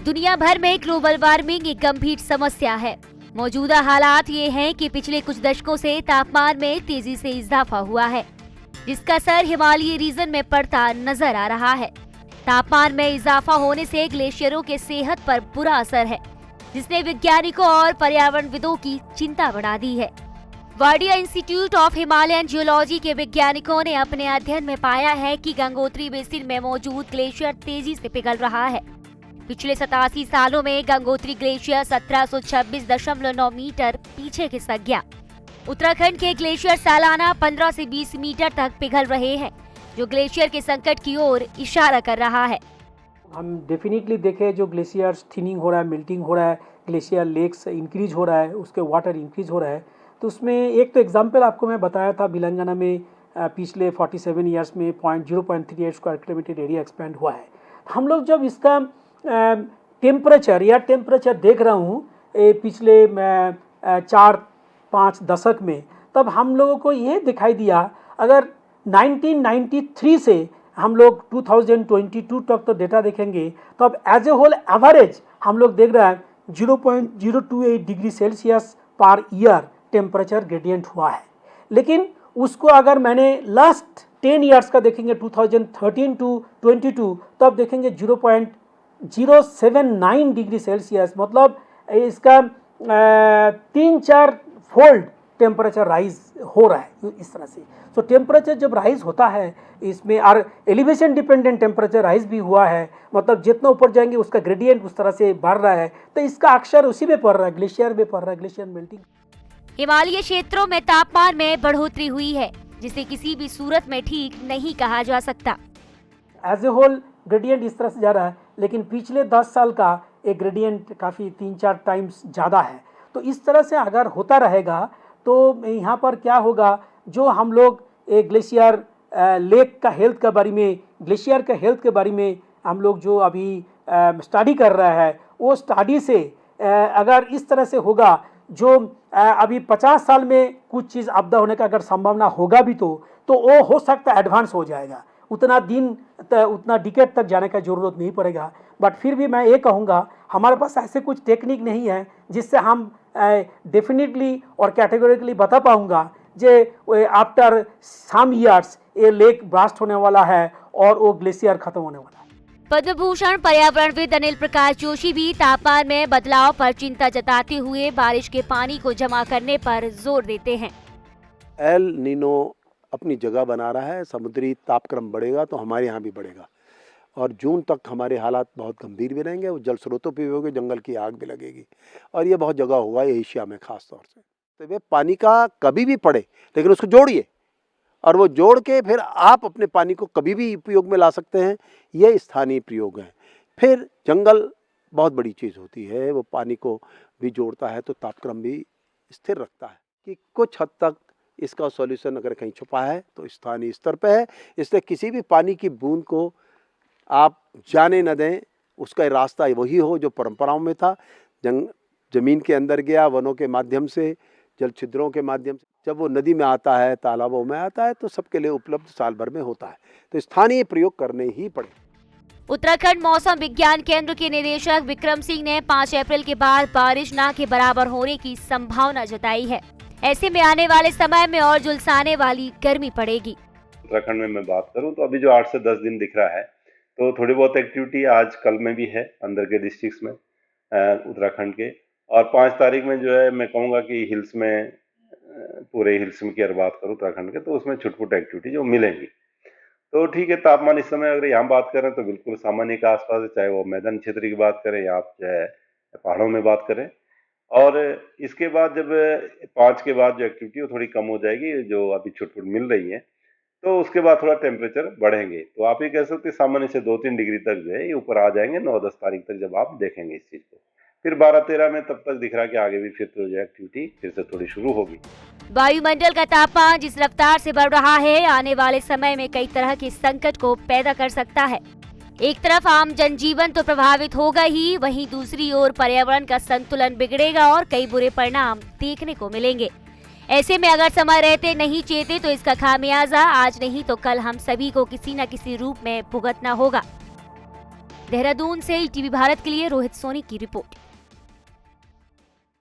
दुनिया भर में ग्लोबल वार्मिंग एक गंभीर समस्या है। मौजूदा हालात ये हैं कि पिछले कुछ दशकों से तापमान में तेजी से इजाफा हुआ है, जिसका असर हिमालयी रीजन में पड़ता नजर आ रहा है। तापमान में इजाफा होने से ग्लेशियरों के सेहत पर बुरा असर है, जिसने वैज्ञानिकों और पर्यावरणविदों की चिंता बढ़ा दी है। Wadia institute of Himalayan geology के वैज्ञानिकों ने अपने अध्ययन में पाया है कि गंगोत्री बेसिन में मौजूद ग्लेशियर तेजी से पिघल रहा है। पिछले 87 सालों में गंगोत्री ग्लेशियर 1726.9 मीटर पीछे खिसक गया। उत्तराखंड के ग्लेशियर सालाना 15 से 20 मीटर तक पिघल रहे हैं, जो ग्लेशियर के संकट की ओर इशारा कर रहा है। हम डेफिनेटली देखें जो ग्लेशियर थिनिंग हो रहा है, मेल्टिंग हो रहा है, ग्लेशियर लेक्स इंक्रीज हो रहा है, उसके वाटर इंक्रीज हो रहा है। तो उसमें एक तो एग्जांपल आपको मैं बताया था, बिलंगना में पिछले 47 ईयर्स में 0.38 स्क्वायर किलोमीटर एरिया एक्सपेंड हुआ है। हम लोग जब इसका टेम्परेचर देख रहा हूँ पिछले 4-5 दशक में, तब हम लोगों को ये दिखाई दिया, अगर 1993 से हम लोग 2022 तक तो डेटा देखेंगे, तो अब एज ए होल एवरेज हम लोग देख रहे हैं 0.028 degree Celsius per year temperature gradient हुआ है। लेकिन उसको अगर मैंने लास्ट 10 ईयर्स का देखेंगे 2013 टू 22, तब देखेंगे 0.079 डिग्री सेल्सियस, मतलब इसका 3-4 फोल्ड टेम्परेचर राइज हो रहा है इस तरह से। तो टेम्परेचर जब राइज होता है इसमें, और एलिवेशन डिपेंडेंट टेम्परेचर राइज भी हुआ है, मतलब जितना ऊपर जाएंगे उसका ग्रेडियंट उस तरह से बढ़ रहा है। तो इसका अक्षर उसी में पड़ रहा है, ग्लेशियर में पड़ रहा है, ग्लेशियर मेल्टिंग। हिमालयी क्षेत्रों में तापमान में बढ़ोतरी हुई है, जिसे किसी भी सूरत में ठीक नहीं कहा जा सकता। एज ए होल ग्रेडियंट इस तरह से जा रहा है, लेकिन पिछले 10 साल का एक ग्रेडियंट काफ़ी 3-4 टाइम्स ज़्यादा है। तो इस तरह से अगर होता रहेगा तो यहाँ पर क्या होगा, जो हम लोग एक ग्लेशियर लेक का हेल्थ के बारे में, ग्लेशियर के हेल्थ के बारे में हम लोग जो अभी स्टडी कर रहा है, वो स्टडी से अगर इस तरह से होगा, जो अभी 50 साल में कुछ चीज़ आपदा होने का अगर संभावना होगा भी, तो वो हो सकता है एडवांस हो जाएगा। उतना डिकेड तक जाने का ज़रूरत नहीं पड़ेगा। बट फिर भी मैं ये कहूँगा, हमारे पास ऐसे कुछ टेक्निक नहीं है जिससे हम डेफिनेटली और कैटेगोरिकली बता पाऊँगा जे आफ्टर सम ईयर्स ये लेक ब्लास्ट होने वाला है और वो ग्लेशियर खत्म होने वाला है। पद्म भूषण पर्यावरणविद अनिल प्रकाश जोशी भी तापमान में बदलाव पर चिंता जताते हुए बारिश के पानी को जमा करने पर जोर देते हैं। एल नीनो अपनी जगह बना रहा है, समुद्री तापक्रम बढ़ेगा तो हमारे यहाँ भी बढ़ेगा, और जून तक हमारे हालात बहुत गंभीर भी रहेंगे। वो जल स्रोतों पे भी होगी, जंगल की आग भी लगेगी, और ये बहुत जगह होगा एशिया में खास तौर से। तो वे पानी का कभी भी पड़े, लेकिन उसको जोड़िए, और वो जोड़ के फिर आप अपने पानी को कभी भी उपयोग में ला सकते हैं। ये स्थानीय प्रयोग हैं। फिर जंगल बहुत बड़ी चीज़ होती है, वो पानी को भी जोड़ता है तो तापक्रम भी स्थिर रखता है। कि कुछ हद तक इसका सॉल्यूशन अगर कहीं छुपा है तो स्थानीय स्तर पे है। इसलिए किसी भी पानी की बूंद को आप जाने न दें, उसका रास्ता वही हो जो परंपराओं में था। जमीन के अंदर गया, वनों के माध्यम से, जल छिद्रों के माध्यम से, जब वो नदी में आता है, तालाबों में आता है, तो सबके लिए उपलब्ध साल भर में होता है। तो स्थानीय प्रयोग करने ही पड़े। उत्तराखंड मौसम विज्ञान केंद्र के निदेशक विक्रम सिंह ने 5 अप्रैल के बाद बारिश न के बराबर होने की संभावना जताई है। ऐसे में आने वाले समय में और झुलसाने वाली गर्मी पड़ेगी। उत्तराखंड में मैं बात करूं तो अभी जो 8 से 10 दिन दिख रहा है, तो थोड़ी बहुत एक्टिविटी आज कल में भी है अंदर के डिस्ट्रिक्ट्स में उत्तराखंड के, और 5 तारीख में जो है मैं कहूँगा कि हिल्स में, पूरे हिल्स में की अगर बात करूँ उत्तराखंड के, तो उसमें छुटपुट एक्टिविटी जो मिलेंगी। तो ठीक है, तापमान इस समय अगर यहाँ बात करें तो बिल्कुल सामान्य के आसपास है, चाहे वो मैदान क्षेत्र की बात करें या आप जो है पहाड़ों में बात करें। और इसके बाद जब 5 के बाद जो एक्टिविटी वो थोड़ी कम हो जाएगी, जो अभी छुटपुट मिल रही है, तो उसके बाद थोड़ा टेम्परेचर बढ़ेंगे। तो आप ये कह सकते हैं सामान्य से 2-3 डिग्री तक जो है ये ऊपर आ जाएंगे 9-10 तारीख तक जब आप देखेंगे इस चीज़ को। फिर 12-13 में तब तक दिख रहा है कि आगे भी फिर तो जो एक्टिविटी फिर से थोड़ी शुरू होगी। वायुमंडल का तापमान जिस रफ्तार से बढ़ रहा है, आने वाले समय में कई तरह के संकट को पैदा कर सकता है। एक तरफ आम जनजीवन तो प्रभावित होगा ही, वहीं दूसरी ओर पर्यावरण का संतुलन बिगड़ेगा और कई बुरे परिणाम देखने को मिलेंगे। ऐसे में अगर समय रहते नहीं चेते तो इसका खामियाजा आज नहीं तो कल हम सभी को किसी न किसी रूप में भुगतना होगा। देहरादून से टीवी भारत के लिए रोहित सोनी की रिपोर्ट।